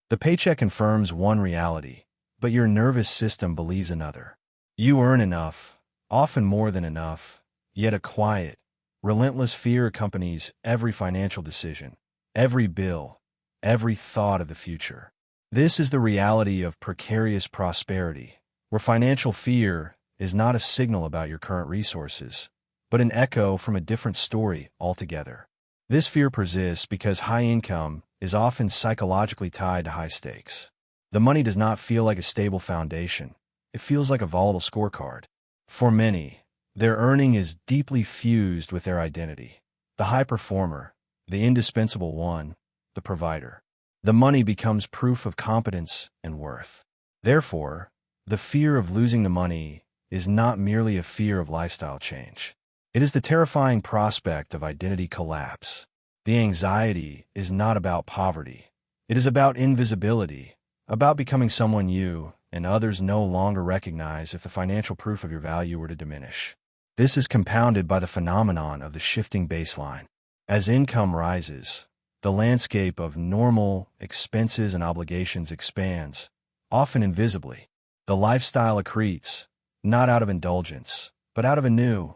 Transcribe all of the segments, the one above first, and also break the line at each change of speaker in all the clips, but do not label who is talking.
The paycheck confirms one reality, but your nervous system believes another. You earn enough, often more than enough, yet a quiet, relentless fear accompanies every financial decision, every bill, every thought of the future. This is the reality of precarious prosperity, where financial fear is not a signal about your current resources, but an echo from a different story altogether. This fear persists because high income is often psychologically tied to high stakes. The money does not feel like a stable foundation. It feels like a volatile scorecard. For many, their earning is deeply fused with their identity. The high performer, the indispensable one, the provider. The money becomes proof of competence and worth. Therefore, the fear of losing the money is not merely a fear of lifestyle change. It is the terrifying prospect of identity collapse. The anxiety is not about poverty. It is about invisibility, about becoming someone you and others no longer recognize if the financial proof of your value were to diminish. This is compounded by the phenomenon of the shifting baseline. As income rises, the landscape of normal expenses and obligations expands, often invisibly. The lifestyle accretes, not out of indulgence, but out of a new,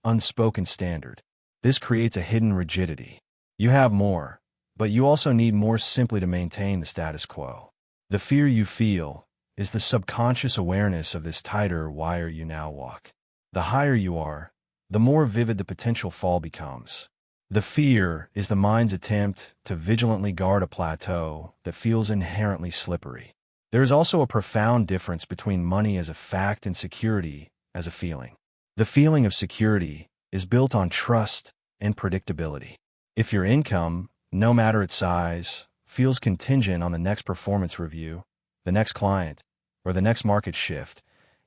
unspoken standard. This creates a hidden rigidity. You have more, but you also need more simply to maintain the status quo. The fear you feel is the subconscious awareness of this tighter wire you now walk. The higher you are, the more vivid the potential fall becomes. The fear is the mind's attempt to vigilantly guard a plateau that feels inherently slippery. There is also a profound difference between money as a fact and security as a feeling. The feeling of security is built on trust and predictability. If your income, no matter its size, feels contingent on the next performance review, the next client, or the next market shift,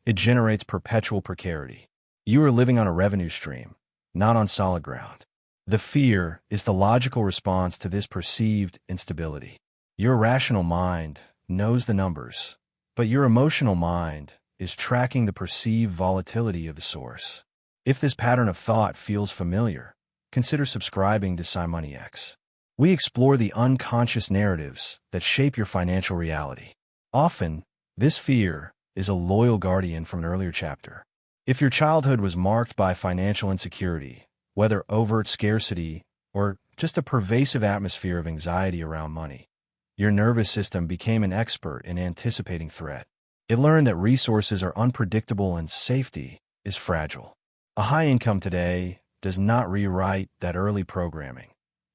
it generates perpetual precarity. You are living on a revenue stream, not on solid ground. The fear is the logical response to this perceived instability. Your rational mind knows the numbers, but your emotional mind is tracking the perceived volatility of the source. If this pattern of thought feels familiar, consider subscribing to SciMoneyX. We explore the unconscious narratives that shape your financial reality. Often, this fear is a loyal guardian from an earlier chapter. If your childhood was marked by financial insecurity, whether overt scarcity or just a pervasive atmosphere of anxiety around money, your nervous system became an expert in anticipating threat. It learned that resources are unpredictable and safety is fragile. A high income today does not rewrite that early programming.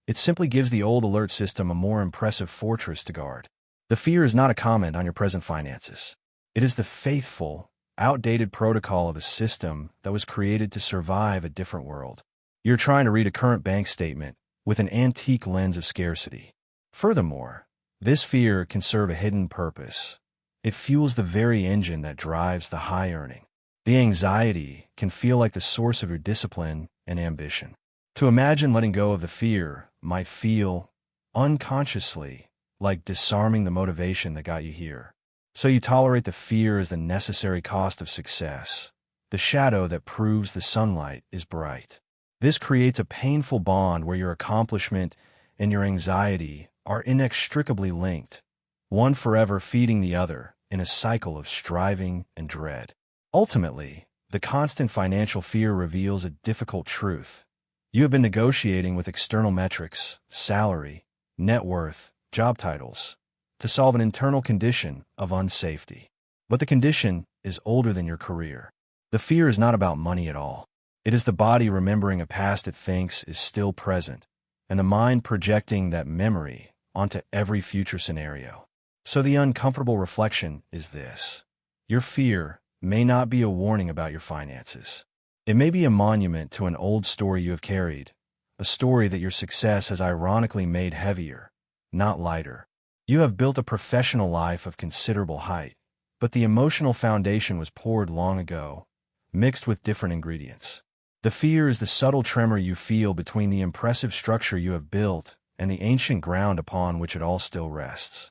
It simply gives the old alert system a more impressive fortress to guard. The fear is not a comment on your present finances. It is the faithful, outdated protocol of a system that was created to survive a different world. You're trying to read a current bank statement with an antique lens of scarcity. Furthermore, this fear can serve a hidden purpose. It fuels the very engine that drives the high earning. The anxiety can feel like the source of your discipline and ambition. To imagine letting go of the fear might feel, unconsciously, like disarming the motivation that got you here. So you tolerate the fear as the necessary cost of success, the shadow that proves the sunlight is bright. This creates a painful bond where your accomplishment and your anxiety are inextricably linked, one forever feeding the other in a cycle of striving and dread. Ultimately, the constant financial fear reveals a difficult truth. You have been negotiating with external metrics, salary, net worth, job titles, to solve an internal condition of unsafety. But the condition is older than your career. The fear is not about money at all. It is the body remembering a past it thinks is still present, and the mind projecting that memory onto every future scenario. So the uncomfortable reflection is this. Your fear may not be a warning about your finances. It may be a monument to an old story you have carried, a story that your success has ironically made heavier, not lighter. You have built a professional life of considerable height, but the emotional foundation was poured long ago, mixed with different ingredients. The fear is the subtle tremor you feel between the impressive structure you have built and the ancient ground upon which it all still rests.